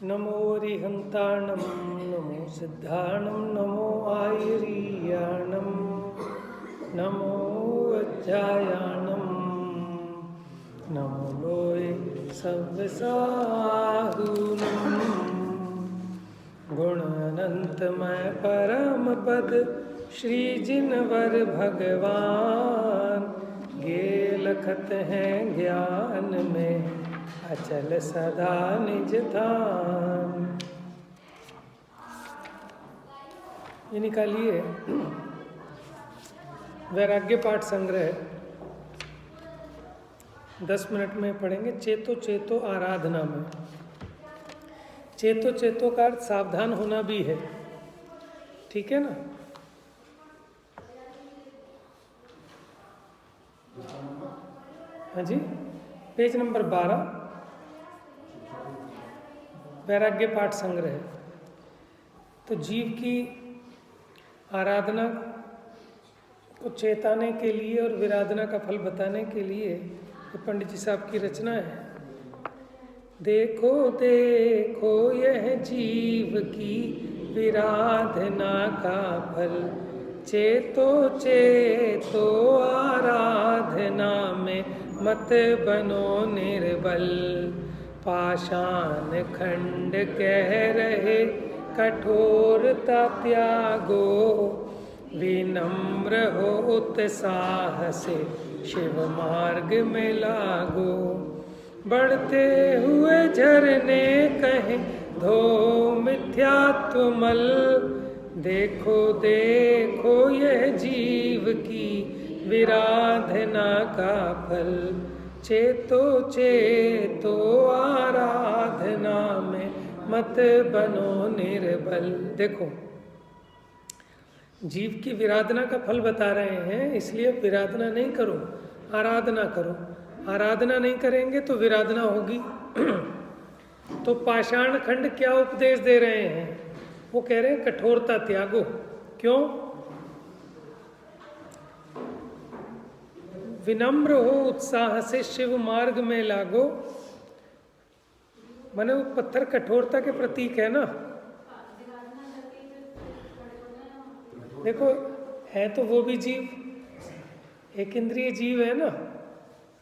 नमो रिहंताणं नमो सिद्धाणं नमो आयरीयाणं नमो अध्यायाणं नमो लोय सव्यसाहूनं गुण अनंतमय परम पद श्री जिनवर भगवान गे लखत हैं ज्ञान में अचल सदा निज धाम। ये निकालिए वैराग्य पाठ संग्रह 10 मिनट में पढ़ेंगे। चेतो चेतो आराधना में चेतो चेतो का अर्थ सावधान होना भी है, ठीक है ना। हाँ जी, पेज नंबर 12 वैराग्य पाठ संग्रह। तो जीव की आराधना को चेताने के लिए और विराधना का फल बताने के लिए पंडित जी साहब की रचना है। देखो देखो यह जीव की विराधना का फल, चेतो चेतो आराधना में मत बनो निर्बल। पाषाण खंड कह रहे कठोरता त्यागो, विनम्र हो उत्साह से शिव मार्ग में लागो। बढ़ते हुए झरने कहें धो मिथ्यात्व मल, देखो देखो यह जीव की विराधना का फल, चेतो चेतो आराधना में मत बनो निर्बल। देखो, जीव की विराधना का फल बता रहे हैं, इसलिए विराधना नहीं करो, आराधना करो। आराधना नहीं करेंगे तो विराधना होगी। तो पाषाण खंड क्या उपदेश दे रहे हैं? वो कह रहे हैं कठोरता त्यागो। क्यों? विनम्र हो उत्साह से शिव मार्ग में लागो। माने वो पत्थर कठोरता के प्रतीक है ना। देखो, है तो वो भी जीव, एक इंद्रिय जीव है ना,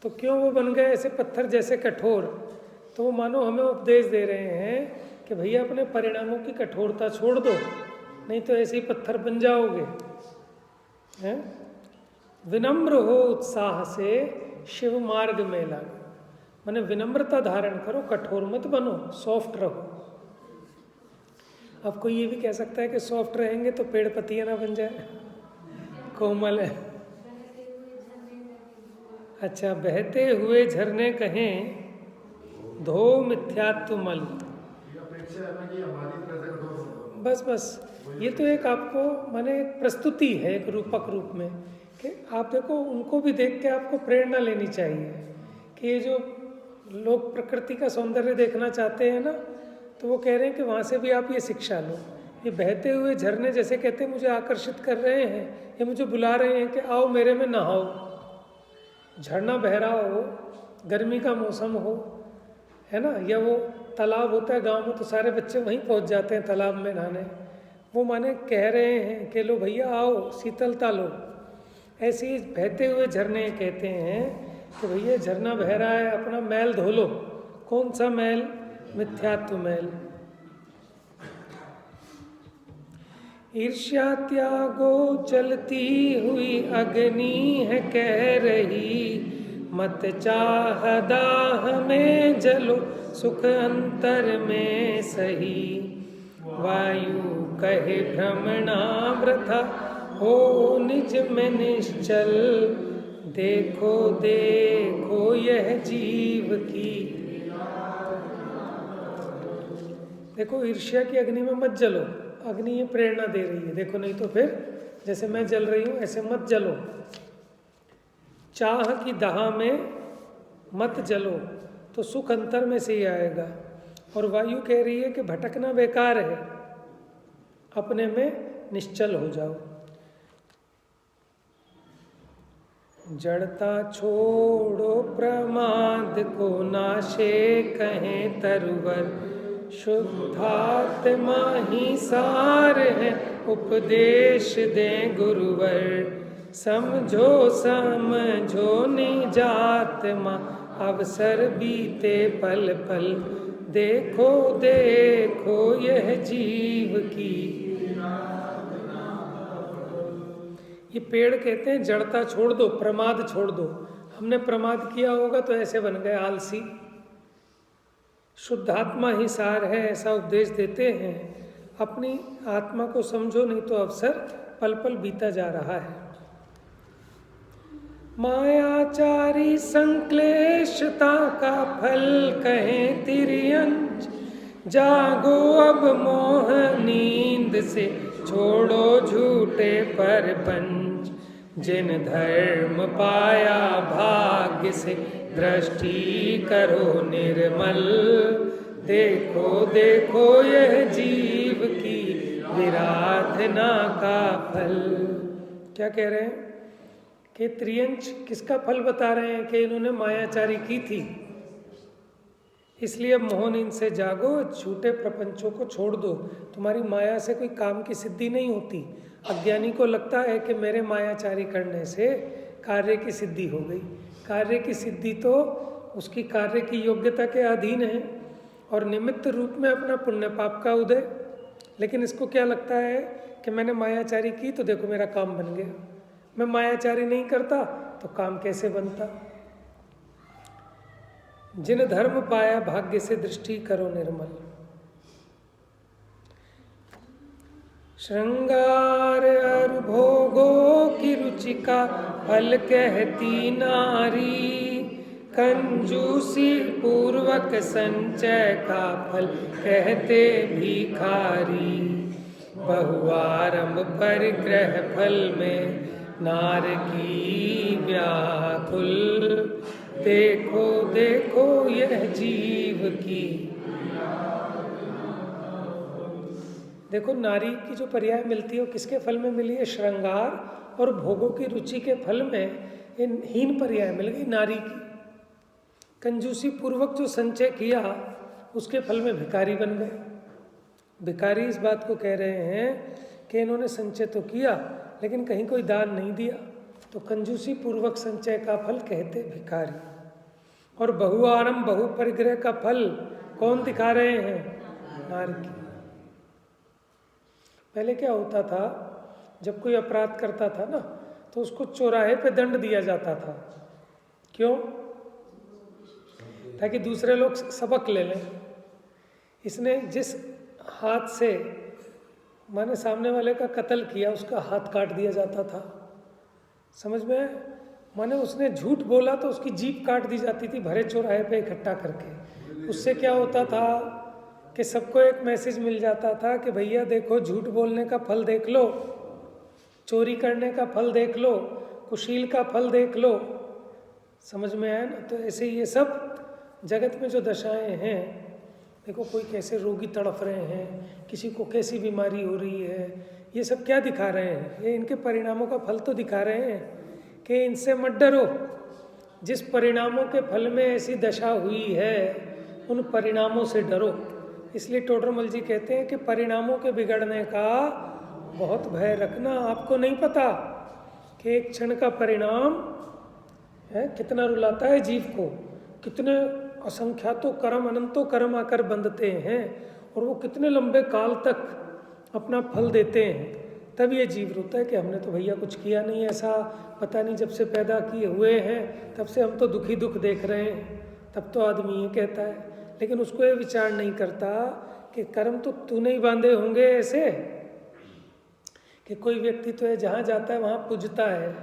तो क्यों वो बन गए ऐसे पत्थर जैसे कठोर? तो वो मानो हमें उपदेश दे रहे हैं कि भैया अपने परिणामों की कठोरता छोड़ दो, नहीं तो ऐसे ही पत्थर बन जाओगे। हैं? विनम्र हो उत्साह से शिव मार्ग में लागो। माने विनम्रता धारण करो, कठोर मत बनो, सॉफ्ट रहो। अब कोई ये भी कह सकता है कि सॉफ्ट रहेंगे तो पेड़ पत्तियां ना बन जाए, कोमल है। अच्छा, बहते हुए झरने कहें धो मिथ्यात्व मल। बस बस, ये तो एक आपको माने एक प्रस्तुति है, एक रूपक रूप में कि आप देखो, उनको भी देख के आपको प्रेरणा लेनी चाहिए कि ये जो लोग प्रकृति का सौंदर्य देखना चाहते हैं ना, तो वो कह रहे हैं कि वहाँ से भी आप ये शिक्षा लो। ये बहते हुए झरने जैसे कहते हैं मुझे आकर्षित कर रहे हैं, ये मुझे बुला रहे हैं कि आओ मेरे में नहाओ। झरना बह रहा हो, गर्मी का मौसम हो, है ना, या वो तालाब होता है गांव में तो सारे बच्चे वहीं पहुंच जाते हैं तालाब में नहाने। वो माने कह रहे हैं कि लो भैया आओ, शीतलता लो। ऐसे ही बहते हुए झरने कहते हैं कि भैया झरना बह रहा है, अपना मैल धो लो। कौन सा मैल? मिथ्यात्व मैल। ईर्ष्या त्यागो चलती हुई अग्नि है कह रही, मत चाह दाह में जलो सुख अंतर में सही। वायु कहे भ्रमणा वृथा हो निज में निश्चल, देखो देखो यह जीव की। देखो, ईर्ष्या की अग्नि में मत जलो। अग्नि ये प्रेरणा दे रही है, देखो, नहीं तो फिर जैसे मैं जल रही हूं ऐसे मत जलो। चाह की दाह में मत जलो, तो सुख अंतर में से ही आएगा। और वायु कह रही है कि भटकना बेकार है, अपने में निश्चल हो जाओ। जड़ता छोड़ो प्रमाद को, नाशे कहें तरुवर, शुद्धात्मा ही सार है, उपदेश दें गुरुवर। समझो समझो निजात्मा, अवसर बीते पल पल। देखो देखो यह जीव की। ये पेड़ कहते हैं जड़ता छोड़ दो, प्रमाद छोड़ दो। हमने प्रमाद किया होगा तो ऐसे बन गए आलसी। शुद्धात्मा ही सार है, ऐसा उपदेश देते हैं। अपनी आत्मा को समझो, नहीं तो अवसर पल पल बीता जा रहा है। मायाचारी संक्लेशता का फल कहें तिर्यंच। जागो अब मोह नींद से, छोड़ो झूठे परपंच। जिन धर्म पाया भाग्य से, दृष्टि करो निर्मल। देखो देखो यह जीव की विराधना का फल। क्या कह रहे हैं कि त्रियंच किसका फल बता रहे हैं कि इन्होंने मायाचारी की थी, इसलिए मोह नींद से जागो, झूठे प्रपंचों को छोड़ दो। तुम्हारी माया से कोई काम की सिद्धि नहीं होती। अज्ञानी को लगता है कि मेरे मायाचारी करने से कार्य की सिद्धि हो गई। कार्य की सिद्धि तो उसकी कार्य की योग्यता के अधीन है और निमित्त रूप में अपना पुण्य पाप का उदय। लेकिन इसको क्या लगता है कि मैंने मायाचारी की तो देखो मेरा काम बन गया। मैं मायाचारी नहीं करता तो काम कैसे बनता। जिन धर्म पाया भाग्य से, दृष्टि करो निर्मल। श्रृंगार और भोगों की रुचि का फल कहती नारी। कंजूसी पूर्वक संचय का फल कहते भिखारी। बहुआरंभ परिग्रह फल में, नार की व्याकुल। देखो देखो यह जीव की। देखो नारी की जो पर्याय मिलती है वो किसके फल में मिली है? श्रृंगार और भोगों की रुचि के फल में ये हीन पर्याय मिल गई नारी की। कंजूसी पूर्वक जो संचय किया उसके फल में भिखारी बन गए। भिखारी इस बात को कह रहे हैं कि इन्होंने संचय तो किया लेकिन कहीं कोई दान नहीं दिया, तो कंजूसी पूर्वक संचय का फल कहते भिखारी। और बहुआरंभ बहुपरिग्रह का फल कौन दिखा रहे हैं? नारी की। पहले क्या होता था, जब कोई अपराध करता था ना तो उसको चौराहे पे दंड दिया जाता था। क्यों? ताकि दूसरे लोग सबक ले लें। इसने जिस हाथ से माने सामने वाले का कत्ल किया उसका हाथ काट दिया जाता था। समझ में? माने उसने झूठ बोला तो उसकी जीभ काट दी जाती थी भरे चौराहे पे इकट्ठा करके। उससे क्या होता था कि सबको एक मैसेज मिल जाता था कि भैया देखो झूठ बोलने का फल देख लो, चोरी करने का फल देख लो, कुशील का फल देख लो। समझ में आया ना? तो ऐसे ये सब जगत में जो दशाएं हैं, देखो कोई कैसे रोगी तड़फ रहे हैं, किसी को कैसी बीमारी हो रही है, ये सब क्या दिखा रहे हैं? ये इनके परिणामों का फल तो दिखा रहे हैं कि इनसे मत डरो। जिस परिणामों के फल में ऐसी दशा हुई है उन परिणामों से डरो। इसलिए टोडरमल जी कहते हैं कि परिणामों के बिगड़ने का बहुत भय रखना। आपको नहीं पता कि एक क्षण का परिणाम है कितना रुलाता है जीव को, कितने असंख्यातों कर्म अनंतों कर्म आकर बंधते हैं और वो कितने लंबे काल तक अपना फल देते हैं। तब ये जीव रोता है कि हमने तो भैया कुछ किया नहीं ऐसा, पता नहीं जब से पैदा किए हुए हैं तब से हम तो दुखी दुख देख रहे हैं। तब तो आदमी ये कहता है, लेकिन उसको ये विचार नहीं करता कि कर्म तो तूने ही बांधे होंगे ऐसे कि कोई व्यक्ति तो है जहाँ जाता है वहाँ पूजता है,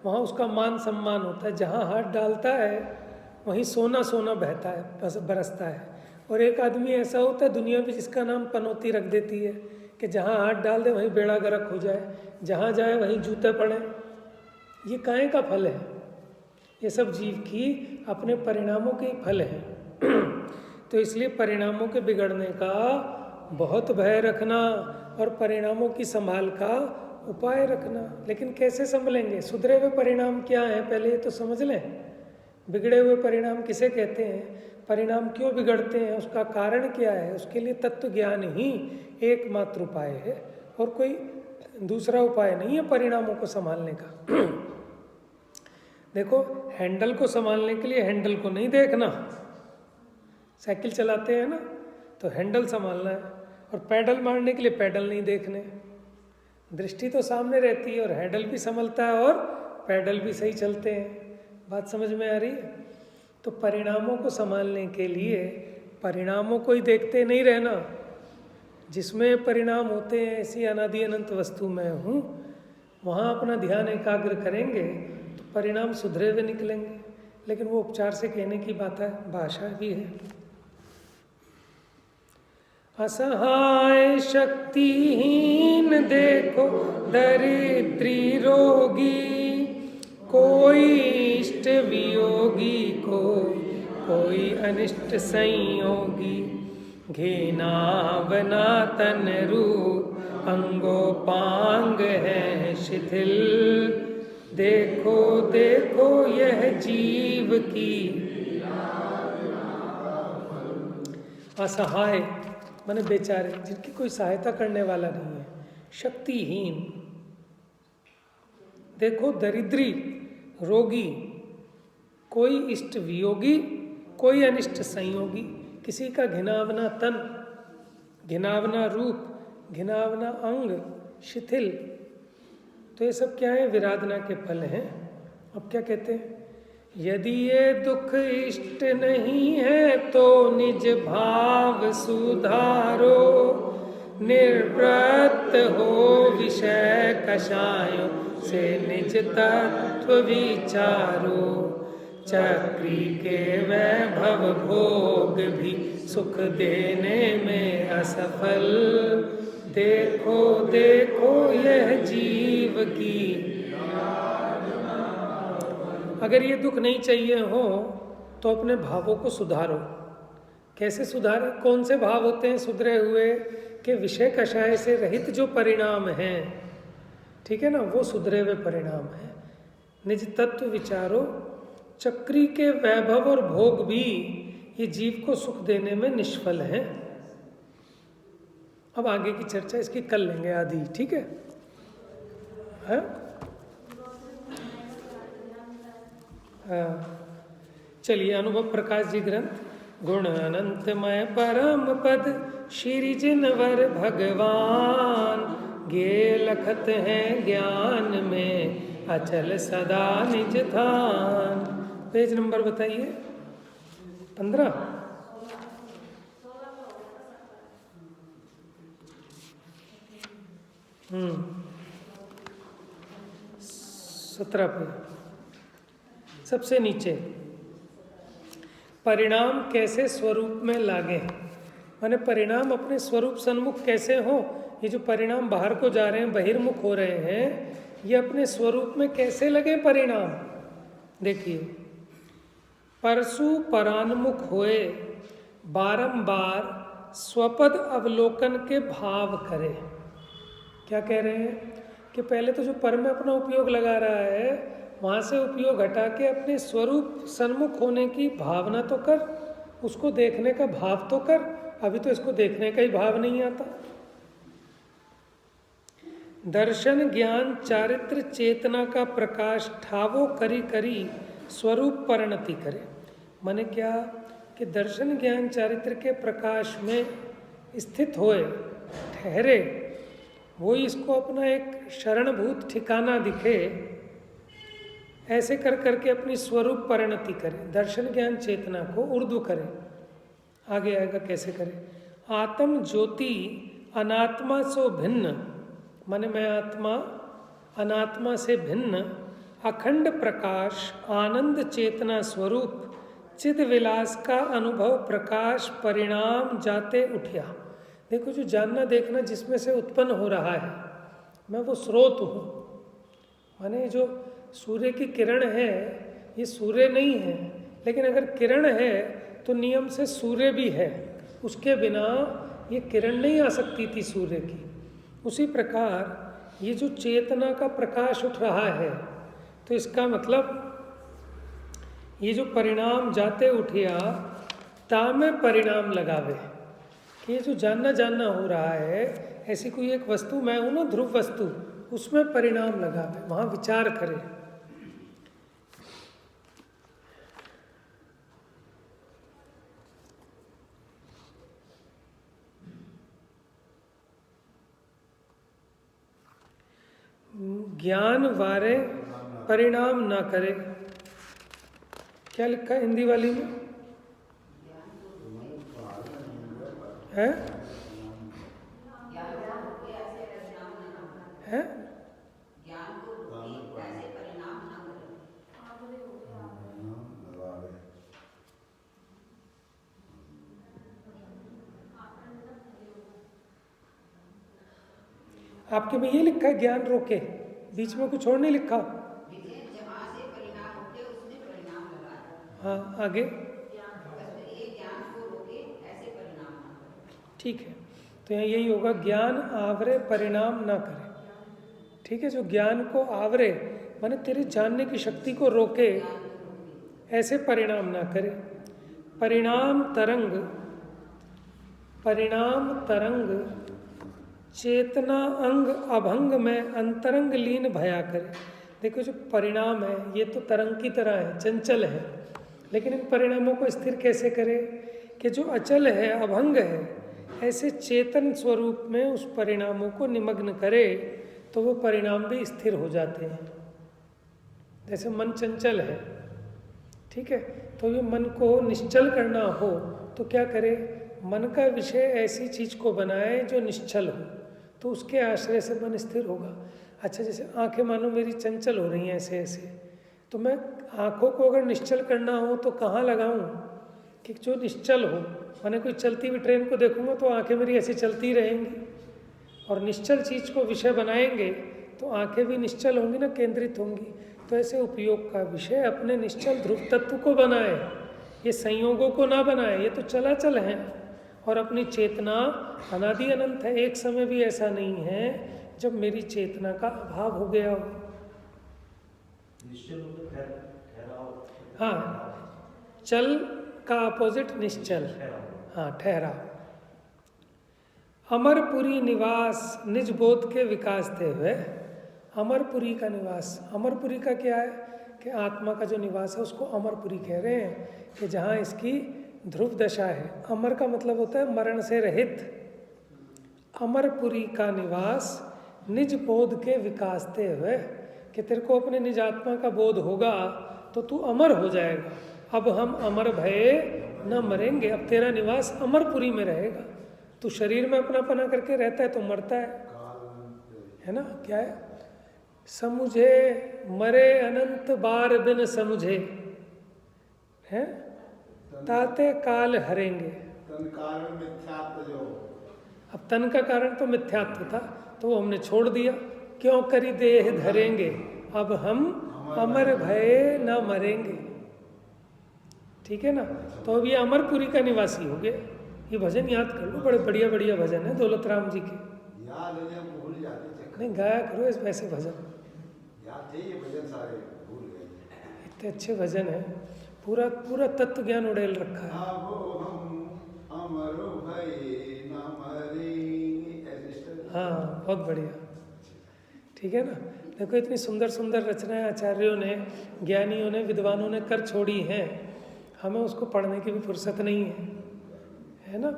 वहाँ उसका मान सम्मान होता है, जहाँ हाथ डालता है वहीं सोना सोना बहता है, बरसता है। और एक आदमी ऐसा होता है दुनिया में जिसका नाम पनौती रख देती है कि जहाँ हाथ डाल दे वहीं बेड़ा गर्क हो जाए, जहाँ जाए वहीं जूते पड़े। ये काहे का फल है? ये सब जीव की अपने परिणामों के फल हैं। तो इसलिए परिणामों के बिगड़ने का बहुत भय रखना और परिणामों की संभाल का उपाय रखना। लेकिन कैसे संभलेंगे? सुधरे हुए परिणाम क्या हैं पहले ये तो समझ लें। बिगड़े हुए परिणाम किसे कहते हैं? परिणाम क्यों बिगड़ते हैं, उसका कारण क्या है, उसके लिए तत्व ज्ञान ही एकमात्र उपाय है और कोई दूसरा उपाय नहीं है परिणामों को संभालने का। देखो, हैंडल को संभालने के लिए हैंडल को नहीं देखना, साइकिल चलाते हैं ना तो हैंडल संभालना है, और पैडल मारने के लिए पैडल नहीं देखने। दृष्टि तो सामने रहती है और हैंडल भी संभलता है और पैडल भी सही चलते हैं। बात समझ में आ रही है? तो परिणामों को संभालने के लिए परिणामों को ही देखते नहीं रहना, जिसमें परिणाम होते हैं ऐसी अनादि अनंत वस्तु में हूँ, वहाँ अपना ध्यान एकाग्र करेंगे तो परिणाम सुधरे हुए निकलेंगे। लेकिन वो उपचार से कहने की बात है, भाषा भी है। असहाय शक्तिहीन देखो दरिद्री रोगी, कोई इष्ट वियोगी कोई अनिष्ट संयोगी, घेनावना तन रूप अंगोपांग है शिथिल, देखो देखो यह जीव की। असहाय माने बेचारे, जिनकी कोई सहायता करने वाला नहीं है, शक्तिहीन, देखो दरिद्री रोगी, कोई इष्ट वियोगी कोई अनिष्ट संयोगी, किसी का घिनावना तन, घिनावना रूप, घिनावना अंग, शिथिल, तो ये सब क्या है? विराधना के फल हैं। अब क्या कहते हैं? यदि ये दुख इष्ट नहीं है तो निज भाव सुधारो, निर्वृत्त हो विषय कषायों से निज तत्व विचारो, चक्री के वैभव भोग भी सुख देने में असफल, देखो देखो यह जीव की। अगर ये दुख नहीं चाहिए हो तो अपने भावों को सुधारो। कैसे सुधारे? कौन से भाव होते हैं सुधरे हुए? कि विषय कषाय से रहित जो परिणाम हैं, ठीक है ना, वो सुधरे हुए परिणाम हैं। निज तत्व विचारो, चक्री के वैभव और भोग भी ये जीव को सुख देने में निष्फल हैं। अब आगे की चर्चा इसकी कर लेंगे आदि, ठीक है? चलिए, अनुभव प्रकाश जी ग्रंथ। गुण अनंतमय परम पद श्री जिनवर भगवान, गे लखत हैं ज्ञान में अचल सदा निज थान। पेज नंबर बताइए। 15। सत्रह पे सबसे नीचे, परिणाम कैसे स्वरूप में लागे, माने परिणाम अपने स्वरूप सन्मुख कैसे हो। ये जो परिणाम बाहर को जा रहे हैं, बहिर्मुख हो रहे हैं, ये अपने स्वरूप में कैसे लगे परिणाम। देखिए, परसु परान्मुख होए, बारंबार स्वपद अवलोकन के भाव करे। क्या कह रहे हैं कि पहले तो जो पर में अपना उपयोग लगा रहा है, वहाँ से उपयोग हटा के अपने स्वरूप सन्मुख होने की भावना तो कर, उसको देखने का भाव तो कर। अभी तो इसको देखने का ही भाव नहीं आता। दर्शन ज्ञान चारित्र चेतना का प्रकाश ठावो करी करी स्वरूप परिणति करे। माने क्या कि दर्शन ज्ञान चारित्र के प्रकाश में स्थित होए, ठहरे, वो इसको अपना एक शरणभूत ठिकाना दिखे, ऐसे कर करके अपनी स्वरूप परिणति करे, दर्शन ज्ञान चेतना को ऊर्ध्व करे। आगे आएगा कैसे करे। आत्म ज्योति अनात्मा सो भिन्न, माने मैं आत्मा अनात्मा से भिन्न, अखंड प्रकाश आनंद चेतना स्वरूप चिद विलास का अनुभव प्रकाश परिणाम जाते उठिया। देखो, जो जानना देखना जिसमें से उत्पन्न हो रहा है, मैं वो स्रोत हूँ। माने जो सूर्य की किरण है, ये सूर्य नहीं है, लेकिन अगर किरण है तो नियम से सूर्य भी है, उसके बिना ये किरण नहीं आ सकती थी सूर्य की। उसी प्रकार ये जो चेतना का प्रकाश उठ रहा है, तो इसका मतलब ये जो परिणाम जाते उठिया, तामे परिणाम लगावे, कि ये जो जानना जानना हो रहा है, ऐसी कोई एक वस्तु मैं हूं ना, ध्रुव वस्तु, उसमें परिणाम लगावे, वहां विचार करे। ज्ञान वारे परिणाम ना करे। क्या लिखा है हिंदी वाली में? है? है? आपके में ये लिखा है ज्ञान रोके, बीच में कुछ और नहीं लिखा? हाँ, आगे। ठीक है, तो यहाँ यही होगा, ज्ञान आवरे परिणाम ना करे। ठीक है, जो ज्ञान को आवरे माने तेरे जानने की शक्ति को रोके, ऐसे परिणाम ना करे। परिणाम तरंग चेतना अंग अभंग में अंतरंग लीन भया करे। देखो, जो परिणाम है ये तो तरंग की तरह है, चंचल है, लेकिन इन परिणामों को स्थिर कैसे करे? कि जो अचल है, अभंग है, ऐसे चेतन स्वरूप में उस परिणामों को निमग्न करे, तो वो परिणाम भी स्थिर हो जाते हैं। जैसे मन चंचल है, ठीक है, तो ये मन को निश्चल करना हो तो क्या करे? मन का विषय ऐसी चीज को बनाए जो निश्चल हो, तो उसके आश्रय से मन स्थिर होगा। अच्छा, जैसे आंखें मानो मेरी चंचल हो रही हैं ऐसे ऐसे, तो मैं आंखों को अगर निश्चल करना हो तो कहाँ लगाऊं कि जो निश्चल हो? मैंने कोई चलती हुई ट्रेन को देखूंगा तो आंखें मेरी ऐसी चलती रहेंगी, और निश्चल चीज को विषय बनाएंगे तो आंखें भी निश्चल होंगी ना, केंद्रित होंगी। तो ऐसे उपयोग का विषय अपने निश्चल ध्रुव तत्व को बनाए, ये संयोगों को ना बनाए, ये तो चलाचल है। और अपनी चेतना अनादि अनंत है, एक समय भी ऐसा नहीं है जब मेरी चेतना का अभाव हो गया हो। हाँ, चल का अपोजिट निश्चल, हाँ, ठहरा। अमरपुरी निवास निज बोध के विकास थे हुए। अमरपुरी का निवास, अमरपुरी का क्या है? कि आत्मा का जो निवास है उसको अमरपुरी कह रहे हैं, कि जहाँ इसकी ध्रुव दशा है। अमर का मतलब होता है मरण से रहित। अमरपुरी का निवास निज बोध के विकास थे हुए, कि तेरे को अपने निज आत्मा का बोध होगा तो तू अमर हो जाएगा। अब हम अमर भये न मरेंगे, अब तेरा निवास अमरपुरी में रहेगा। तू शरीर में अपना पना करके रहता है तो मरता है ना? क्या है? समुझे मरे अनंत बार बिन समुझे, है ताते काल हरेंगे। अब तन का कारण तो मिथ्यात्व था, तो वो हमने छोड़ दिया। क्यों करी देह धरेंगे, अब हम अमर भये न मरेंगे। ठीक है ना? तो अब ये अमरपुरी का निवासी हो गया। ये भजन याद कर लो, बड़े बढ़िया बढ़िया भजन है दौलत राम जी के। नहीं, गाया करो इस वैसे भजन, इतने अच्छे भजन है, पूरा पूरा तत्व ज्ञान उड़ेल रखा है। हाँ, बहुत बढ़िया। ठीक है ना? देखो, इतनी सुंदर सुंदर रचनाएं आचार्यों ने, ज्ञानियों ने, विद्वानों ने कर छोड़ी हैं, हमें उसको पढ़ने की भी फुर्सत नहीं है ना?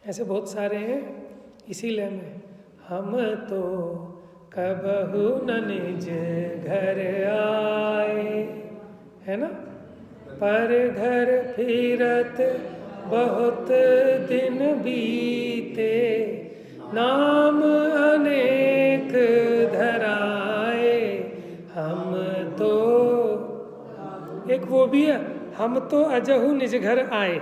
ऐसे बहुत सारे हैं इसी लय में। हम तो कबहू न निज घर आए, है ना? पर घर फिरत बहुत दिन बीते, नाम अनेक धराए। हम तो, एक वो भी है, हम तो अजहू निज घर आए।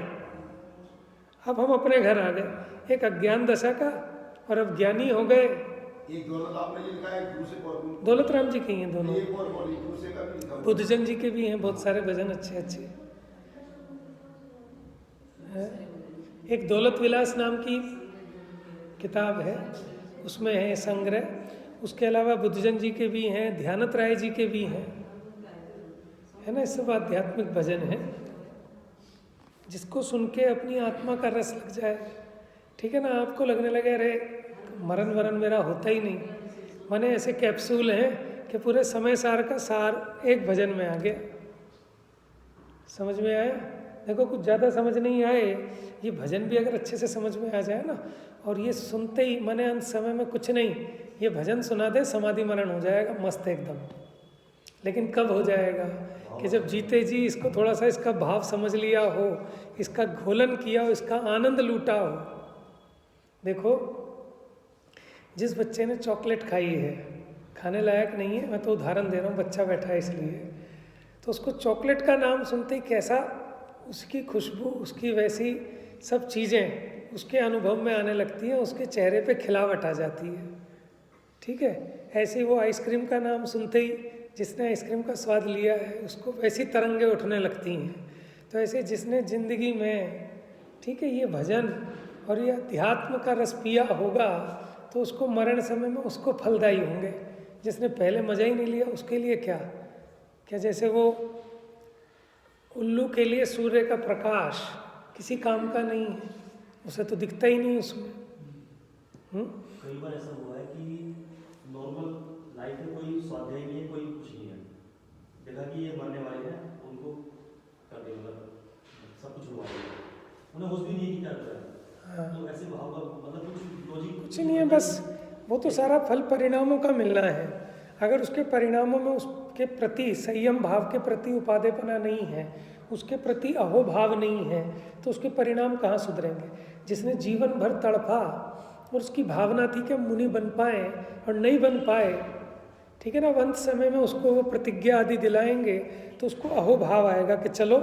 अब हम अपने घर आ गए, एक अज्ञान दशा का, और अब ज्ञानी हो गए। एक दौलत आपने जी लिखा है, दूसरे दौलत राम जी के हैं दोनों, बुद्धजन जी के भी हैं बहुत सारे भजन अच्छे अच्छे। एक दौलत विलास नाम की किताब है, उसमें है संग्रह। उसके अलावा बुद्धजन जी के भी हैं, ध्यानत राय जी के भी हैं, है ना? इस सब आध्यात्मिक भजन है। जिसको सुन के अपनी आत्मा का रस लग जाए, ठीक है ना, आपको लगने लगे अरे मरण वरण मेरा होता ही नहीं। माने ऐसे कैप्सूल हैं कि पूरे समय सार का सार एक भजन में आ गया। समझ में आया? देखो कुछ ज़्यादा समझ नहीं आए, ये भजन भी अगर अच्छे से समझ में आ जाए ना, और ये सुनते ही माने अंत समय में कुछ नहीं, ये भजन सुना दे समाधि मरण हो जाएगा मस्त एकदम। लेकिन कब हो जाएगा कि जब जीते जी इसको थोड़ा सा इसका भाव समझ लिया हो, इसका घोलन किया हो, इसका आनंद लूटा हो। देखो जिस बच्चे ने चॉकलेट खाई है, खाने लायक नहीं है, मैं तो उदाहरण दे रहा हूँ, बच्चा बैठा है इसलिए, तो उसको चॉकलेट का नाम सुनते ही कैसा उसकी खुशबू, उसकी वैसी सब चीज़ें उसके अनुभव में आने लगती हैं, उसके चेहरे पे खिलावट आ जाती है। ठीक है, ऐसे ही वो आइसक्रीम का नाम सुनते ही जिसने आइसक्रीम का स्वाद लिया है उसको वैसी तरंगे उठने लगती हैं। तो ऐसे जिसने ज़िंदगी में, ठीक है, ये भजन और ये अध्यात्म का रस पिया होगा तो उसको मरण समय में उसको फलदायी होंगे। जिसने पहले मज़ा ही नहीं लिया उसके लिए क्या जैसे वो उल्लू के लिए सूर्य का प्रकाश किसी काम का नहीं है, उसे तो दिखता ही नहीं उसमें। कई बार ऐसा हुआ है कि नॉर्मल लाइफ में कोई स्वाध्याय नहीं है, कोई कुछ नहीं है, देखा कि ये मरने वाले हैं, उनको कर दिया, मतलब सब कुछ हुआ है, उन्हें होश भी नहीं है कि क्या कर रहा है। हाँ। तो ऐसे भाव का मतलब कुछ लॉजिक कुछ नहीं है, बस वो तो सारा फल परिणामों का मिलना है। अगर उसके परिणामों में उसके प्रति संयम भाव के प्रति उपादेपना नहीं है, उसके प्रति अहोभाव नहीं है, तो उसके परिणाम कहाँ सुधरेंगे। जिसने जीवन भर तड़पा और उसकी भावना थी कि मुनि बन पाए और नहीं बन पाए, ठीक है ना, अंत समय में उसको वो प्रतिज्ञा आदि दिलाएंगे तो उसको अहोभाव आएगा कि चलो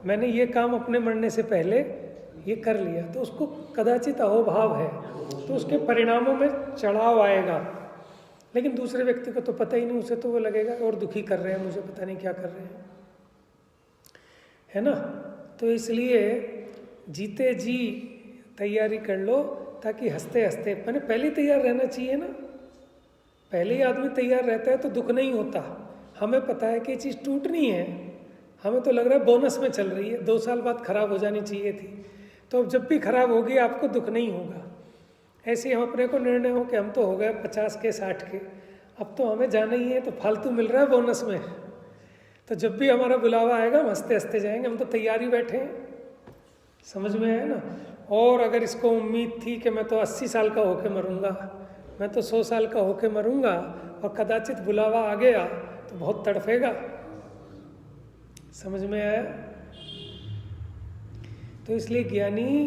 मैंने ये काम अपने मरने से पहले ये कर लिया, तो उसको कदाचित अहोभाव है, तो उसके परिणामों में चढ़ाव आएगा। लेकिन दूसरे व्यक्ति को तो पता ही नहीं, उसे तो वो लगेगा और दुखी कर रहे हैं मुझे, पता नहीं क्या कर रहे हैं, है ना। तो इसलिए जीते जी तैयारी कर लो, ताकि हंसते हंसते, मैंने पहले तैयार रहना चाहिए ना। पहले ही आदमी तैयार रहता है तो दुख नहीं होता। हमें पता है कि ये चीज़ टूटनी है, हमें तो लग रहा है बोनस में चल रही है, 2 साल बाद खराब हो जानी चाहिए थी, तो अब जब भी खराब होगी आपको दुख नहीं होगा। ऐसे ही हम अपने को निर्णय हो कि हम तो हो गए 50 के 60 के, अब तो हमें जाना ही है, तो फालतू मिल रहा है बोनस में, तो जब भी हमारा बुलावा आएगा हम हंसते हंसते जाएंगे, हम तो तैयारी बैठे हैं। समझ में आया ना। और अगर इसको उम्मीद थी कि मैं तो 80 साल का होके मरूंगा, मैं तो 100 साल का होके मरूंगा, और कदाचित बुलावा आ गया तो बहुत तड़फेगा। समझ में आया। तो इसलिए ज्ञानी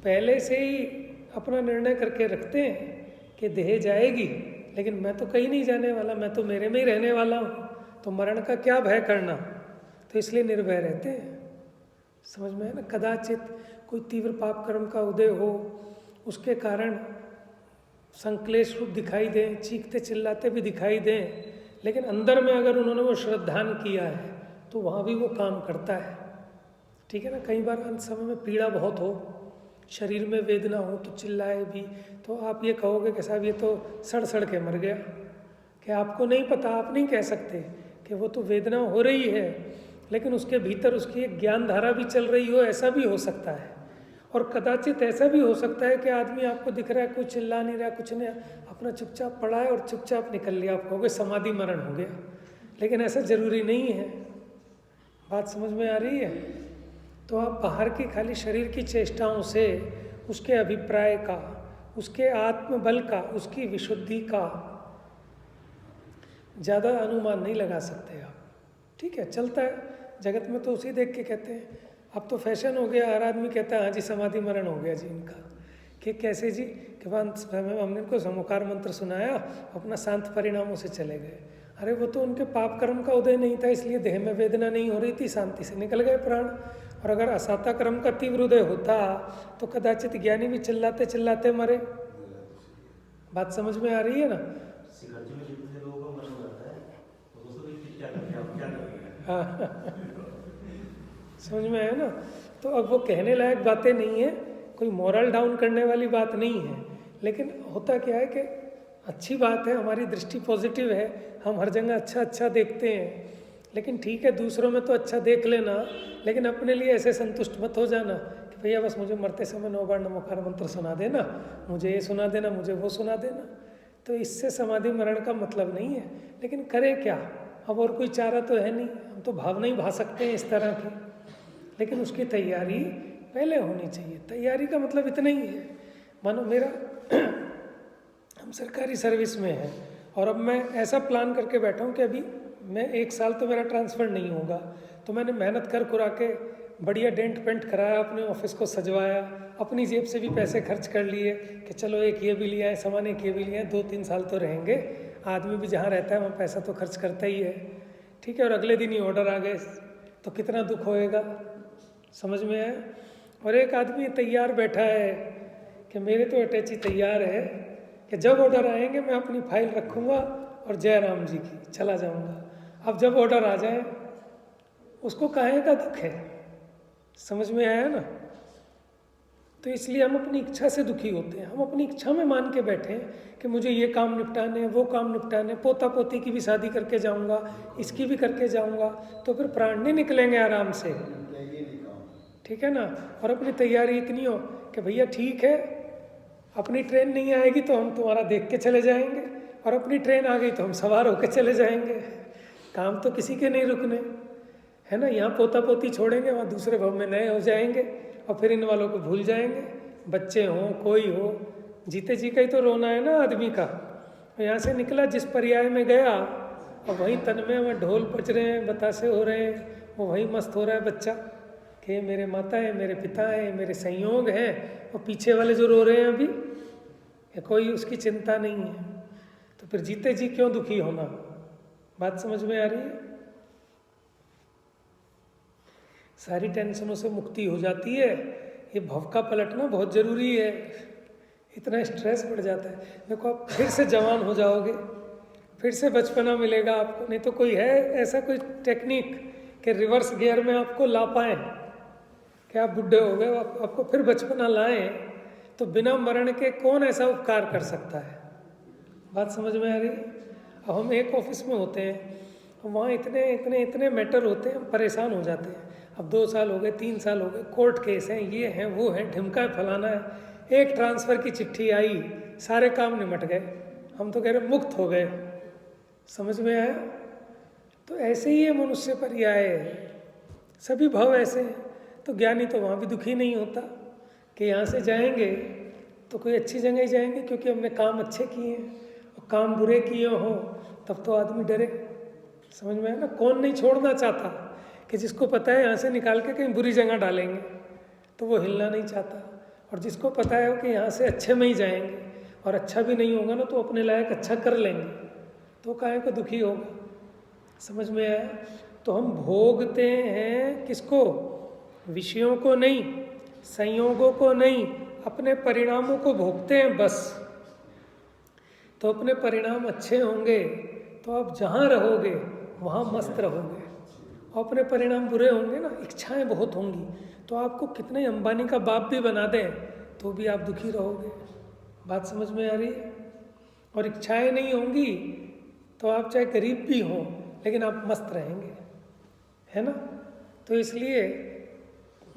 पहले से ही अपना निर्णय करके रखते हैं कि देह जाएगी, लेकिन मैं तो कहीं नहीं जाने वाला, मैं तो मेरे में ही रहने वाला हूँ, तो मरण का क्या भय करना। तो इसलिए निर्भय रहते हैं। समझ में है ना। कदाचित कोई तीव्र पाप कर्म का उदय हो, उसके कारण संक्लेश रूप दिखाई दें, चीखते चिल्लाते भी दिखाई दें, लेकिन अंदर में अगर उन्होंने वो श्रद्धान किया है तो वहाँ भी वो काम करता है। ठीक है ना। कई बार अंत समय में पीड़ा बहुत हो, शरीर में वेदना हो तो चिल्लाए भी, तो आप ये कहोगे कि साहब ये तो सड़ सड़ के मर गया, कि आपको नहीं पता, आप नहीं कह सकते कि वो तो वेदना हो रही है, लेकिन उसके भीतर उसकी एक ज्ञान धारा भी चल रही हो, ऐसा भी हो सकता है। और कदाचित ऐसा भी हो सकता है कि आदमी आपको दिख रहा है, कोई चिल्ला नहीं रहा, कुछ नहीं, अपना चुपचाप पड़ा है और चुपचाप निकल लिया, आप कहोगे समाधि मरण हो गया, लेकिन ऐसा जरूरी नहीं है। बात समझ में आ रही है। तो आप बाहर की खाली शरीर की चेष्टाओं से उसके अभिप्राय का, उसके आत्मबल का, उसकी विशुद्धि का ज़्यादा अनुमान नहीं लगा सकते आप। ठीक है, चलता है जगत में, तो उसी देख के कहते हैं। अब तो फैशन हो गया, हर आदमी कहता है हाँ जी समाधि मरण हो गया जी इनका। कि कैसे जी, कि हमने इनको समुकार मंत्र सुनाया, अपना शांत परिणामों से चले गए। अरे वो तो उनके पाप कर्म का उदय नहीं था, इसलिए देह में वेदना नहीं हो रही थी, शांति से निकल गए प्राण। और अगर असाता कर्म का तीव्र उदय होता तो कदाचित ज्ञानी भी चिल्लाते चिल्लाते मरे। बात समझ में आ रही है ना। हाँ समझ में आया ना। तो अब वो कहने लायक बातें नहीं है, कोई मोरल डाउन करने वाली बात नहीं है, लेकिन होता क्या है कि अच्छी बात है, हमारी दृष्टि पॉजिटिव है, हम हर जगह अच्छा अच्छा देखते हैं, लेकिन ठीक है, दूसरों में तो अच्छा देख लेना, लेकिन अपने लिए ऐसे संतुष्ट मत हो जाना कि भैया बस मुझे मरते समय 9 बार नमोकार मंत्र सुना देना, मुझे ये सुना देना, मुझे वो सुना देना। तो इससे समाधि मरण का मतलब नहीं है। लेकिन करें क्या, अब और कोई चारा तो है नहीं, हम तो भावना ही भा सकते हैं इस तरह की, लेकिन उसकी तैयारी पहले होनी चाहिए। तैयारी का मतलब इतना ही है, मानो मेरा हम सरकारी सर्विस में हैं और अब मैं ऐसा प्लान करके बैठा हूँ कि अभी मैं 1 साल तो मेरा ट्रांसफ़र नहीं होगा, तो मैंने मेहनत कर कुरा के बढ़िया डेंट पेंट कराया, अपने ऑफिस को सजवाया, अपनी जेब से भी पैसे खर्च कर लिए कि चलो एक ये भी लिया है सामान, एक ये भी लिया है, 2-3 साल तो रहेंगे। आदमी भी जहाँ रहता है वहाँ पैसा तो खर्च करता ही है, ठीक है। और अगले दिन ही ऑर्डर आ गए तो कितना दुख होएगा, समझ में आया। और एक आदमी तैयार बैठा है कि मेरे तो अटैची तैयार है कि जब ऑर्डर आएंगे मैं अपनी फाइल रखूँगा और जय राम जी की चला जाऊँगा। अब जब ऑर्डर आ जाए उसको काहे का दुख है, समझ में आया ना। तो इसलिए हम अपनी इच्छा से दुखी होते हैं। हम अपनी इच्छा में मान के बैठे हैं कि मुझे ये काम निपटाने, वो काम निपटाने, पोता पोती की भी शादी करके जाऊंगा, इसकी भी करके जाऊंगा, तो फिर प्राण नहीं निकलेंगे आराम से, ठीक है ना। और अपनी तैयारी इतनी हो कि भैया ठीक है, अपनी ट्रेन नहीं आएगी तो हम तुम्हारा देख के चले जाएंगे, और अपनी ट्रेन आ गई तो हम सवार होकर चले जाएंगे। काम तो किसी के नहीं रुकने, है ना। यहाँ पोता पोती छोड़ेंगे, वहाँ दूसरे भव में नए हो जाएंगे और फिर इन वालों को भूल जाएंगे। बच्चे हों कोई हो, जीते जी का ही तो रोना है ना आदमी का। तो यहाँ से निकला जिस पर्याय में गया और वहीं तन में ढोल बज रहे हैं, बतासे हो रहे हैं, वो वहीं मस्त हो रहा है बच्चा कि मेरे माता है, मेरे पिता है, मेरे संयोग हैं। और पीछे वाले जो रो रहे हैं अभी, कोई उसकी चिंता नहीं है। तो फिर जीते जी क्यों दुखी होना, बात समझ में आ रही है। सारी टेंशनों से मुक्ति हो जाती है। ये भव का पलटना बहुत ज़रूरी है, इतना स्ट्रेस बढ़ जाता है। देखो आप फिर से जवान हो जाओगे, फिर से बचपना मिलेगा आपको। नहीं तो कोई है ऐसा कोई टेक्निक कि रिवर्स गियर में आपको ला पाएँ कि आप बुढ़े हो गए, आपको फिर बचपना लाएं। तो बिना मरण के कौन ऐसा उपकार कर सकता है, बात समझ में आ रही है। अब हम एक ऑफिस में होते हैं, वहाँ इतने इतने इतने मैटर होते हैं, हम परेशान हो जाते हैं। अब 2 साल हो गए, 3 साल हो गए, कोर्ट केस हैं, ये हैं वो हैं, ढिमका है फलाना है। एक ट्रांसफ़र की चिट्ठी आई, सारे काम निमट गए, हम तो कह रहे मुक्त हो गए, समझ में आया। तो ऐसे ही है मनुष्य पर्याय है, सभी भाव ऐसे हैं। तो ज्ञानी तो वहाँ भी दुखी नहीं होता कि यहाँ से जाएंगे तो कोई अच्छी जगह ही जाएंगे क्योंकि हमने काम अच्छे किए हैं, और काम बुरे किए हों तब तो आदमी डरे, समझ में आया ना। कौन नहीं छोड़ना चाहता कि जिसको पता है यहाँ से निकाल के कहीं बुरी जगह डालेंगे तो वो हिलना नहीं चाहता, और जिसको पता है कि यहाँ से अच्छे में ही जाएंगे और अच्छा भी नहीं होगा ना तो अपने लायक अच्छा कर लेंगे, तो काहे को दुखी होगा, समझ में आया। तो हम भोगते हैं किसको, विषयों को नहीं, संयोगों को नहीं, अपने परिणामों को भोगते हैं बस। तो अपने परिणाम अच्छे होंगे तो आप जहाँ रहोगे वहाँ मस्त रहोगे, और अपने परिणाम बुरे होंगे ना, इच्छाएं बहुत होंगी, तो आपको कितने अंबानी का बाप भी बना दें तो भी आप दुखी रहोगे, बात समझ में आ रही है। और इच्छाएं नहीं होंगी तो आप चाहे गरीब भी हों लेकिन आप मस्त रहेंगे, है ना। तो इसलिए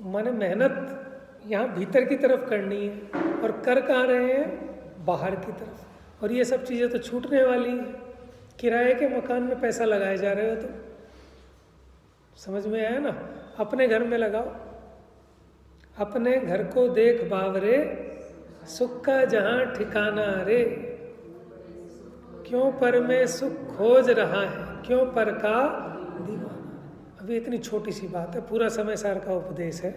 माने मेहनत यहाँ भीतर की तरफ करनी है, और कर कहाँ रहे हैं, बाहर की तरफ। और ये सब चीज़ें तो छूटने वाली हैं। किराए के मकान में पैसा लगाए जा रहे हो तो समझ में आया ना। अपने घर में लगाओ, अपने घर को देख बावरे, सुख का जहाँ ठिकाना रे, क्यों पर में सुख खोज रहा है, क्यों पर का दीवाना। अभी इतनी छोटी सी बात है, पूरा समय सार का उपदेश है।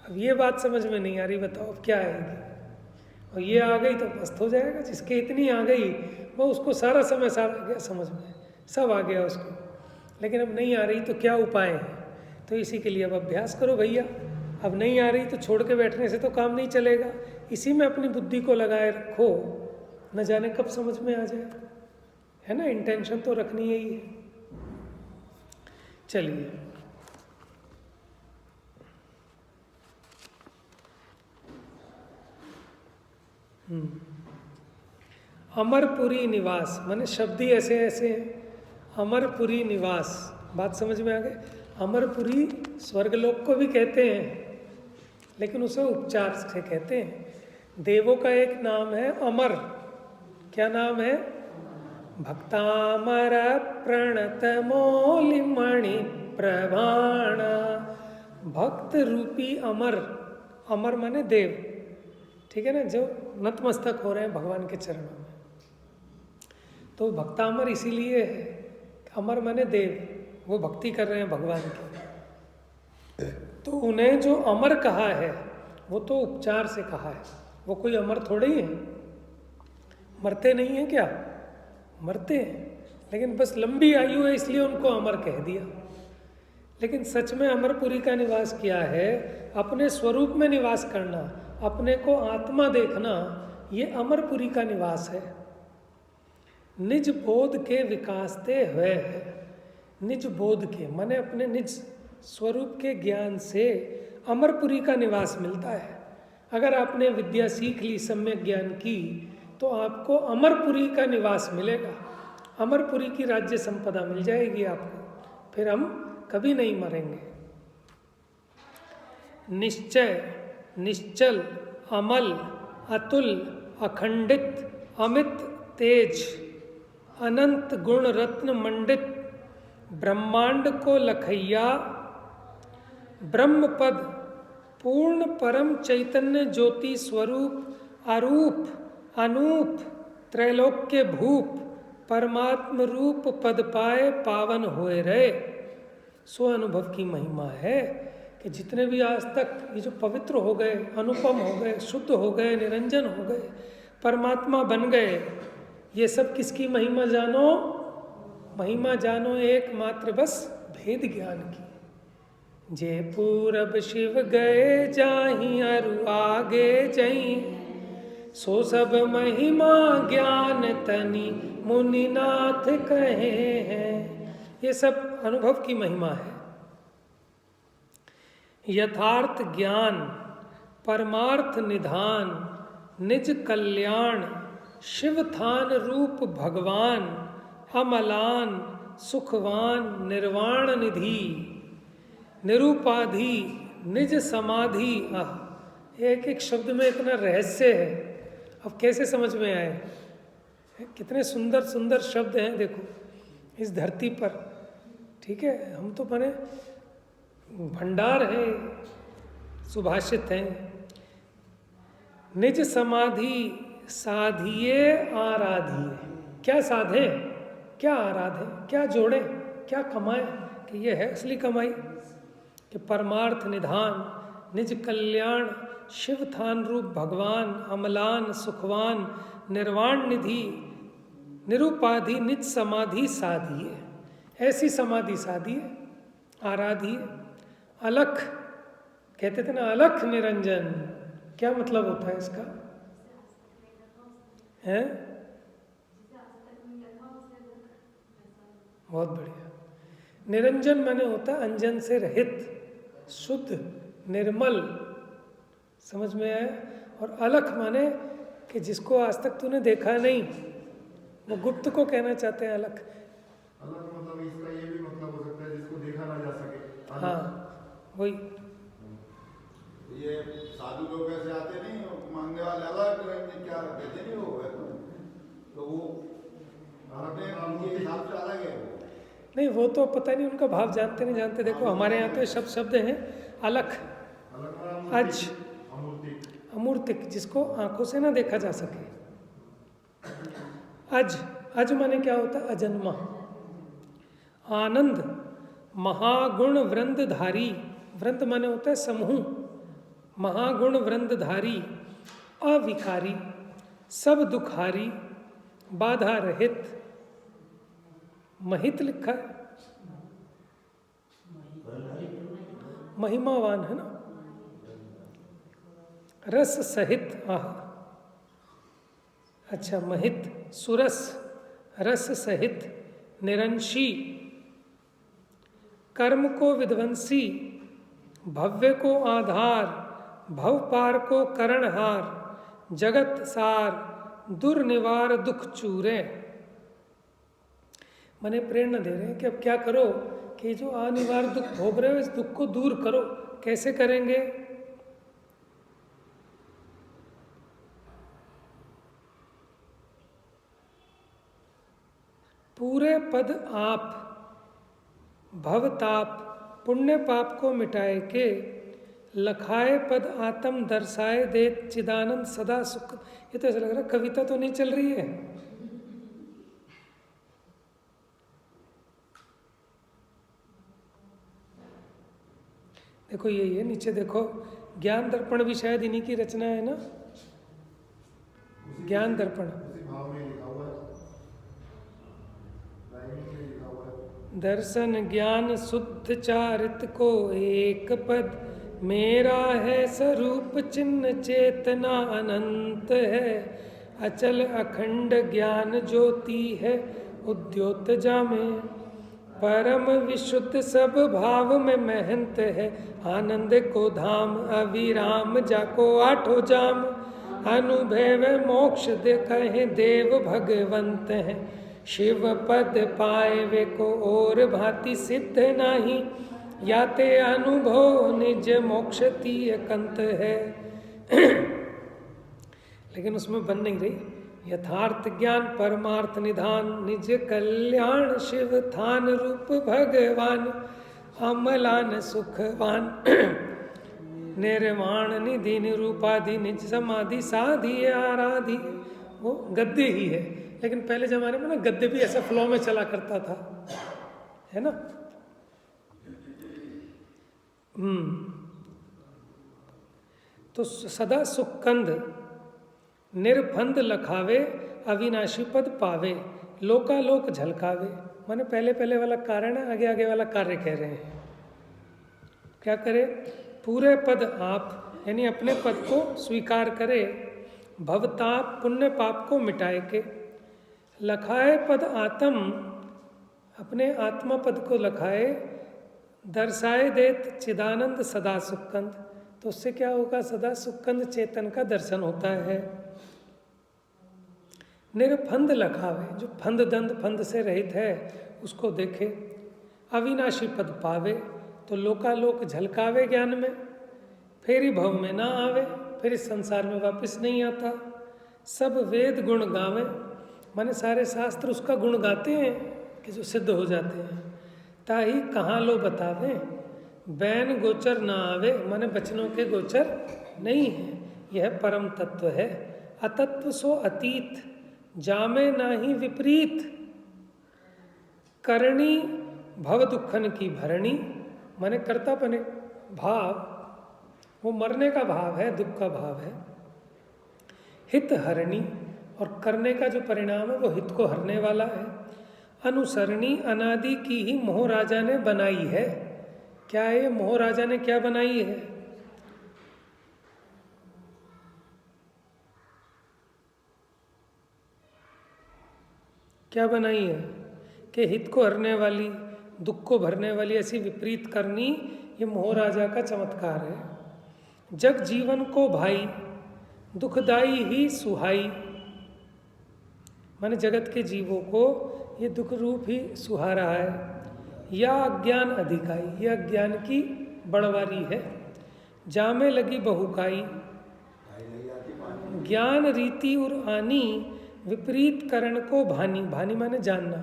अब ये बात समझ में नहीं आ रही, बताओ अब क्या आएगी। और ये आ गई तो मस्त हो जाएगा, जिसके इतनी आ गई वो उसको सारा समय सार आ गया, समझ में सब आ गया उसको। लेकिन अब नहीं आ रही तो क्या उपाय है, तो इसी के लिए अब अभ्यास करो भैया। अब नहीं आ रही तो छोड़ के बैठने से तो काम नहीं चलेगा, इसी में अपनी बुद्धि को लगाए रखो, न जाने कब समझ में आ जाए, है ना। इंटेंशन तो रखनी ही है। चलिए, अमरपुरी निवास, माने शब्द ही ऐसे ऐसे हैं। अमरपुरी निवास, बात समझ में आ गई? अमरपुरी स्वर्गलोक को भी कहते हैं, लेकिन उसे उपचार से कहते हैं। देवों का एक नाम है अमर। क्या नाम है? भक्तामर प्रणत मौलिमणि प्रभाण। भक्त रूपी अमर, अमर माने देव, ठीक है ना, जो नतमस्तक हो रहे हैं भगवान के चरणों में। तो भक्तामर इसीलिए है, अमर माने देव, वो भक्ति कर रहे हैं भगवान की। तो उन्हें जो अमर कहा है वो तो उपचार से कहा है, वो कोई अमर थोड़े ही है। मरते नहीं हैं क्या? मरते हैं, लेकिन बस लंबी आयु है इसलिए उनको अमर कह दिया। लेकिन सच में अमरपुरी का निवास क्या है? अपने स्वरूप में निवास करना, अपने को आत्मा देखना, ये अमरपुरी का निवास है। निज बोध के विकासते हुए है। निज बोध के माने अपने निज स्वरूप के ज्ञान से अमरपुरी का निवास मिलता है। अगर आपने विद्या सीख ली, सम्यक ज्ञान की, तो आपको अमरपुरी का निवास मिलेगा। अमरपुरी की राज्य संपदा मिल जाएगी आपको, फिर हम कभी नहीं मरेंगे। निश्चय, निश्चल, अमल, अतुल, अखंडित, अमित तेज, अनंत गुण रत्न मंडित, ब्रह्मांड को लखैया, ब्रह्म पद, पूर्ण परम चैतन्य ज्योति स्वरूप, अरूप अनूप, त्रैलोक्य भूप, परमात्म रूप पद पाए पावन होए रहे। स्व अनुभव की महिमा है कि जितने भी आज तक ये जो पवित्र हो गए, अनुपम हो गए, शुद्ध हो गए, निरंजन हो गए, परमात्मा बन गए, ये सब किसकी महिमा जानो? महिमा जानो एकमात्र बस भेद ज्ञान की। जे पूरब शिव गए जाहि अरु आगे जई, सो सब महिमा ज्ञान तनि मुनिनाथ कहे हैं। ये सब अनुभव की महिमा है। यथार्थ ज्ञान, परमार्थ निधान, निज कल्याण, शिव थान रूप भगवान, अमलान, सुखवान, निर्वाण निधि, निरूपाधि, निज समाधि। एक एक शब्द में इतना रहस्य है, अब कैसे समझ में आए? कितने सुंदर सुंदर शब्द हैं देखो इस धरती पर, ठीक है। हम तो बने भंडार है, सुभाषित हैं। निज समाधि साधिए आराधिए। क्या साधे, क्या आराधे, क्या जोड़े, क्या कमाए? कि ये है असली कमाई कि परमार्थ निधान, निज कल्याण, शिव थान रूप भगवान, अमलान, सुखवान, निर्वाण निधि, निरूपाधि, निज समाधि साधिए। ऐसी समाधि साधिए, आराधिए। अलख कहते थे ना, अलख निरंजन। क्या मतलब होता है इसका? है बहुत बढ़िया। निरंजन माने होता है अंजन से रहित, शुद्ध, निर्मल। समझ में आया? और अलख माने कि जिसको आज तक तूने देखा नहीं, वो गुप्त को कहना चाहते हैं अलख। अलग मतलब इसका ये भी मतलब हो सकता है जिसको देखा ना जा सके। हाँ वही। ये साधु लोग ऐसे आते नहीं, मांगने वाले अलग क्या कहते नहीं हो, तो वो उनके हिसाब से अलग है। नहीं वो तो पता नहीं उनका भाव जानते नहीं जानते। देखो हमारे यहाँ तो शब्द शब्द हैं अलख, अज, अमूर्तिक, जिसको आंखों से ना देखा जा सके। अज, अज माने क्या होता है? अजन्मा। आनंद, महागुण वृंदधारी, वृंद माने होता है समूह, महागुण वृंदधारी, अविकारी, सब दुखारी, बाधा रहित, महित लिखा है, महिमावान है ना, रस सहित। आह अच्छा, महित, सुरस, रस सहित, निरंशी, कर्म को विध्वंसी, भव्य को आधार, भव पार को करणहार, जगत सार, दुर्निवार दुख चूरे। मने प्रेरणा दे रहे हैं कि अब क्या करो कि जो अनिवार्य दुख भोग रहे हो इस दुख को दूर करो। कैसे करेंगे? पूरे पद आप भवताप पुण्य पाप को मिटाए के, लखाए पद आत्म दर्शाए देत चिदानंद सदा सुख। ये तो ऐसा लग रहा है कविता तो नहीं चल रही है। देखो यही है, नीचे देखो, ज्ञान दर्पण भी शायद इन्हीं की रचना है ना, ज्ञान दर्पण। दर्शन ज्ञान शुद्ध चारित को एक पद, मेरा है स्वरूप चिन्ह चेतना अनंत है, अचल अखंड ज्ञान ज्योति है उद्योत जामे, परम विशुद्ध सब भाव में महंत है, आनंद को धाम अविराम जाको आठो जाम, अनुभव मोक्ष दे कहे देव भगवंत है, शिव पद पाए वे को और भांति सिद्ध नहीं, याते अनुभव निज मोक्ष तीय कंत है। लेकिन उसमें बन नहीं रही। यथार्थ ज्ञान परमार्थ निधान, निज कल्याण शिव थान रूप भगवान, अमलान सुखवान, निर्वाण निधि निरूपाधि निज समाधि साधि आराधि। वो गद्य ही है, लेकिन पहले जमाने में ना गद्य भी ऐसा फ्लो में चला करता था, है ना। तो सदा सुखकंद निर्फंद लखावे, अविनाशी पद पावे, लोकालोक झलकावे। माने पहले पहले वाला कारण है, आगे आगे वाला कार्य कह रहे हैं। क्या करे? पूरे पद आप यानी अपने पद को स्वीकार करे, भवताप पुण्य पाप को मिटाए के, लखाए पद आत्म अपने आत्मा पद को लखाए, दर्शाए देत चिदानंद सदा सुखकंद। तो उससे क्या होगा? सदा सुखकंद चेतन का दर्शन होता है। निर्फंद लखावे, जो फंद दंद फंद से रहित है उसको देखे, अविनाशी पद पावे, तो लोकालोक झलकावे ज्ञान में, फिर ही भव में ना आवे, फिर इस संसार में वापस नहीं आता। सब वेद गुण गावे, माने सारे शास्त्र उसका गुण गाते हैं कि जो सिद्ध हो जाते हैं। ताही कहाँ लो बतावे, बैन गोचर ना आवे, माने बचनों के गोचर नहीं है। यह परम तत्व है। अतत्व सो अतीत, जामे नाही विपरीत, करणी भव दुखन की भरणी, माने कर्तापने भाव, वो मरने का भाव है, दुख का भाव है। हित हरणी, और करने का जो परिणाम है वो हित को हरने वाला है। अनुसरणी, अनादि की ही मोह राजा ने बनाई है। क्या है? मोह राजा ने क्या बनाई है? क्या बनाई है? कि हित को हरने वाली, दुख को भरने वाली ऐसी विपरीत करनी, ये मोह राजा का चमत्कार है। जग जीवन को भाई, दुखदाई ही सुहाई, माने जगत के जीवों को ये दुख रूप ही सुहा रहा है। या अज्ञान अधिकाई, यह अज्ञान की बड़वारी है। जामे लगी बहुकाई, ज्ञान रीति और आनी, विपरीत करण को भानी, भानी माने जानना।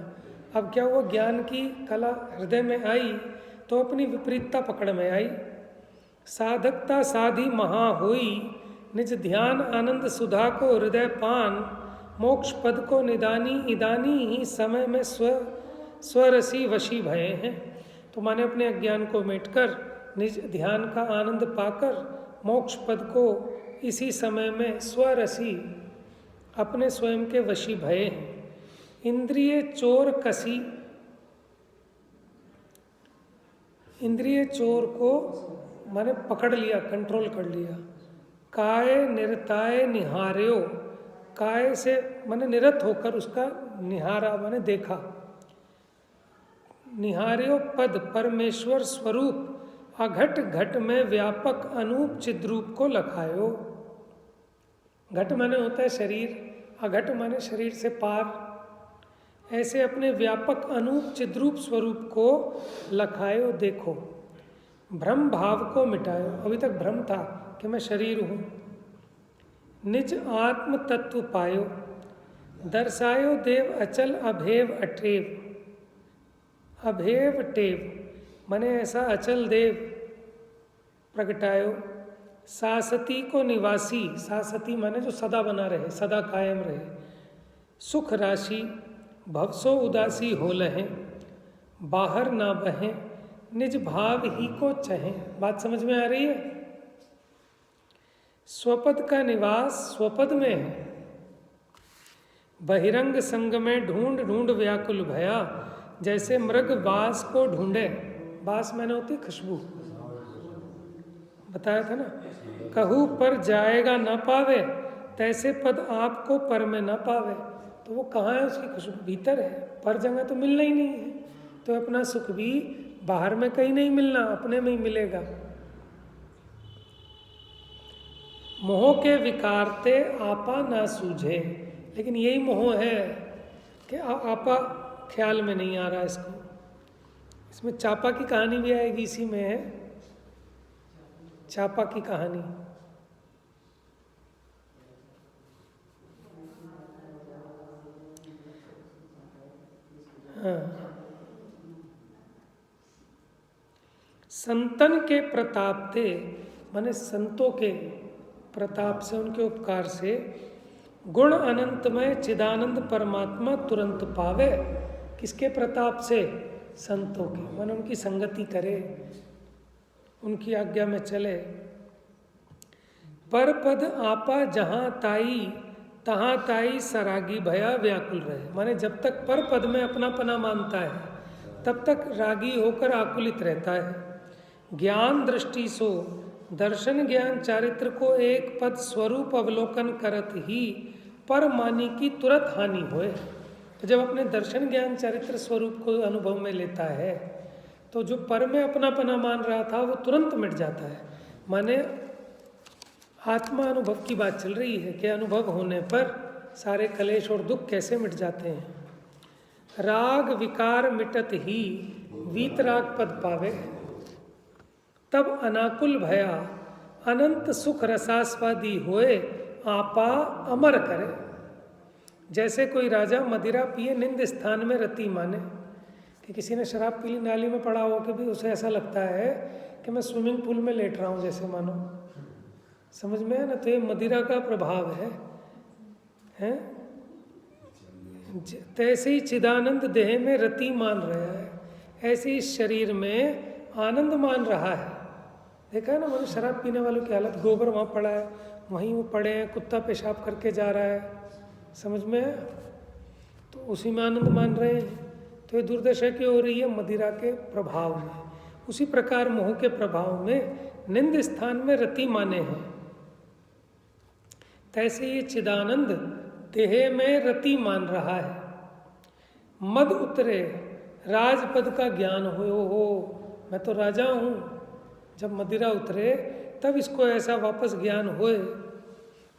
अब क्या हुआ? ज्ञान की कला हृदय में आई तो अपनी विपरीतता पकड़ में आई। साधकता साधी महा हुई, निज ध्यान आनंद सुधा को हृदय पान, मोक्ष पद को निदानी इदानी ही समय में स्वरसी वशी भये हैं। तो माने अपने अज्ञान को मिटकर निज ध्यान का आनंद पाकर मोक्ष पद को इसी समय में स्वरसी अपने स्वयं के वशी भये हैं। इंद्रिय चोर कसी, इंद्रिय चोर को माने पकड़ लिया, कंट्रोल कर लिया। काय निरताय निहार्यो, काय से माने निरत होकर उसका निहारा माने देखा। निहार्यो पद परमेश्वर स्वरूप, अघट घट में व्यापक अनूप चिद्रूप को लखायो। घट माने होता है शरीर, अघट माने शरीर से पार। ऐसे अपने व्यापक अनूप चिद्रूप स्वरूप को लखायो देखो, भ्रम भाव को मिटायो। अभी तक भ्रम था कि मैं शरीर हूँ। निज आत्म तत्व पायो, दर्शायो देव अचल अभेव अटेव। अभेव टेव माने ऐसा अचल देव प्रगटायो। सासती को निवासी, सासती माने जो सदा बना रहे, सदा कायम रहे। सुख राशि भवसो उदासी हो लहे, बाहर ना बहें निज भाव ही को चहें। बात समझ में आ रही है? स्वपद का निवास स्वपद में है। बहिरंग संग में ढूंढ ढूंढ व्याकुल भया, जैसे मृग बास को ढूंढे। बास मैंने होती खुशबू, बताया था ना। कहू पर जाएगा ना पावे, तैसे पद आपको पर में ना पावे। तो वो कहाँ है? उसकी खुशबू भीतर है, पर जगह तो मिलना ही नहीं है। तो अपना सुख भी बाहर में कहीं नहीं मिलना, अपने में ही मिलेगा। मोह के विकारते आपा ना सूझे, लेकिन यही मोह है कि आपा ख्याल में नहीं आ रहा इसको। इसमें चापा की कहानी भी आएगी, इसी में है चापा की कहानी। हाँ, संतन के प्रताप थे, माने संतों के प्रताप से, उनके उपकार से गुण अनंतमय चिदानंद परमात्मा तुरंत पावे। किसके प्रताप से? संतों के, माने उनकी संगति करे, उनकी आज्ञा में चले। पर पद आपा जहाँ ताई, तहाँ ताई सरागी भया व्याकुल रहे। माने जब तक पर पद में अपना पना मानता है तब तक रागी होकर आकुलित रहता है। ज्ञान दृष्टि सो दर्शन ज्ञान चारित्र को एक पद स्वरूप अवलोकन करत ही पर मानी की तुरंत हानि होए। तो जब अपने दर्शन ज्ञान चारित्र स्वरूप को अनुभव में लेता है तो जो पर में अपना पना मान रहा था वो तुरंत मिट जाता है। माने आत्मा अनुभव की बात चल रही है कि अनुभव होने पर सारे कलेश और दुख कैसे मिट जाते हैं। राग विकार मिटत ही वीतराग पद पावे, तब अनाकुल भया अनंत सुख रसास्वादी होए आपा अमर करे। जैसे कोई राजा मदिरा पिए निंद स्थान में रति माने, कि किसी ने शराब पी ली, नाली में पड़ा हो कि भी उसे ऐसा लगता है कि मैं स्विमिंग पूल में लेट रहा हूँ जैसे मानो। समझ में है ना? तो ये मदिरा का प्रभाव है? तैसे ही चिदानंद देह में रति मान रहा है, ऐसे ही शरीर में आनंद मान रहा है। देखा है ना, मतलब शराब पीने वालों की हालत, गोबर वहाँ पड़ा है, वहीं वो पड़े हैं, कुत्ता पेशाब करके जा रहा है, समझ में है? तो उसी में आनंद मान रहे हैं। तो ये दुर्दशा क्यों हो रही है? मदिरा के प्रभाव में। उसी प्रकार मोह के प्रभाव में निंद स्थान में रति माने हैं, तैसे ये चिदानंद देह में रति मान रहा है। मद उतरे राजपद का ज्ञान हो मैं तो राजा हूँ। जब मदिरा उतरे तब इसको ऐसा वापस ज्ञान होए।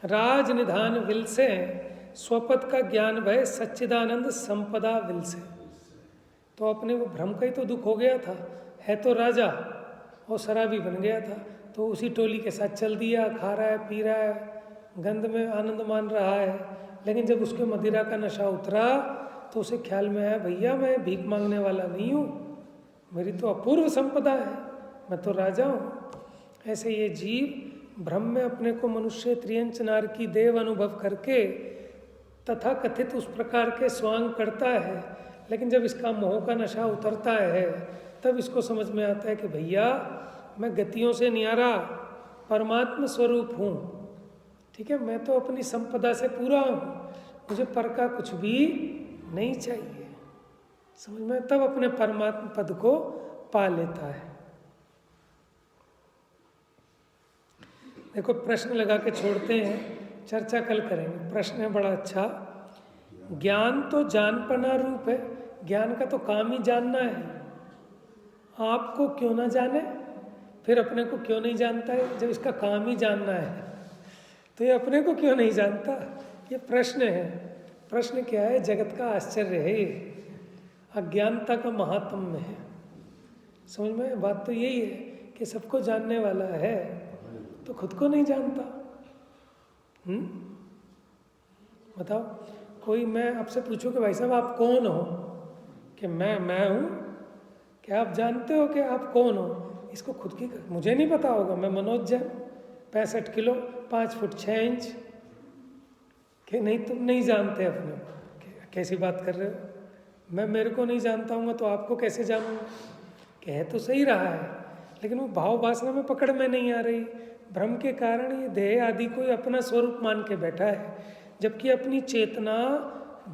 राज निधान विल से स्वपद का ज्ञान भय सच्चिदानंद संपदा विल से। तो अपने वो भ्रम का ही तो दुख हो गया था, है तो राजा और शराबी बन गया था, तो उसी टोली के साथ चल दिया, खा रहा है, पी रहा है, गंध में आनंद मान रहा है। लेकिन जब उसके मदिरा का नशा उतरा तो उसे ख्याल में आया, भैया मैं भीख मांगने वाला नहीं हूँ, मेरी तो अपूर्व संपदा है, मैं तो राजा हूँ। ऐसे ये जीव भ्रम में अपने को मनुष्य त्रियंच नार की देव अनुभव करके तथा कथित उस प्रकार के स्वांग करता है। लेकिन जब इसका मोह का नशा उतरता है तब इसको समझ में आता है कि भैया मैं गतियों से न्यारा परमात्मा स्वरूप हूँ, ठीक है, मैं तो अपनी संपदा से पूरा हूँ, मुझे पर का कुछ भी नहीं चाहिए। समझ में? तब अपने परमात्मा पद को पा लेता है। देखो प्रश्न लगा के छोड़ते हैं, चर्चा कल करेंगे। प्रश्न है बड़ा अच्छा। ज्ञान तो जानपना रूप है, ज्ञान का तो काम ही जानना है। आपको क्यों ना जाने, फिर अपने को क्यों नहीं जानता है? जब इसका काम ही जानना है तो ये अपने को क्यों नहीं जानता? ये प्रश्न है। प्रश्न क्या है, जगत का आश्चर्य है ये, अज्ञानता का महात्म्य है। समझ में बात तो यही है कि सबको जानने वाला है तो खुद को नहीं जानता। बताओ, कोई मैं आपसे पूछूं कि भाई साहब आप कौन हो, कि मैं हूँ, क्या आप जानते हो कि आप कौन हो? इसको खुद की मुझे नहीं पता होगा। मैं Manoj Jain, 65 kilo, 5 foot 6 inch. कि नहीं, तुम नहीं जानते अपने को। कैसी बात कर रहे हो? मैं मेरे को नहीं जानता हूँ तो आपको कैसे जानूंगा? कह तो सही रहा है, लेकिन वो भाव वासना में पकड़ में नहीं आ रही। भ्रम के कारण ये देह आदि को अपना स्वरूप मान के बैठा है, जबकि अपनी चेतना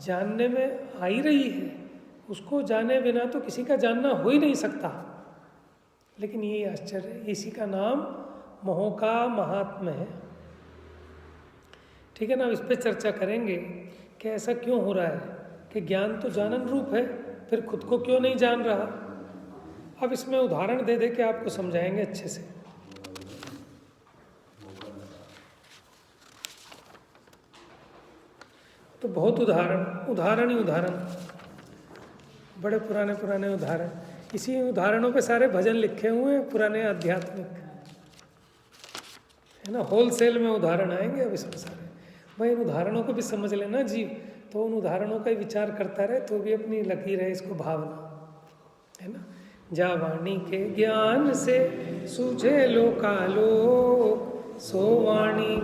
जानने में आ ही रही है। उसको जाने बिना तो किसी का जानना हो ही नहीं सकता। लेकिन ये आश्चर्य है, इसी का नाम मोह का महात्म्य है। ठीक है ना? इस पे चर्चा करेंगे कि ऐसा क्यों हो रहा है कि ज्ञान तो जानन रूप है, फिर खुद को क्यों नहीं जान रहा। अब इसमें उदाहरण दे दे के आपको समझाएंगे अच्छे से। तो बहुत उदाहरण ही उदाहरण, बड़े पुराने पुराने उदाहरण। इसी उदाहरणों पे सारे भजन लिखे हुए हैं पुराने आध्यात्मिक, है ना? होलसेल में उदाहरण आएंगे अब इसमें सारे। भाई इन उदाहरणों को भी समझ लेना जीव, तो उन उदाहरणों का ही विचार करता रहे तो भी अपनी लकीर है इसको भावना, है ना? जा वाणी के ज्ञान से सूझे लोकालोक, सो वाणी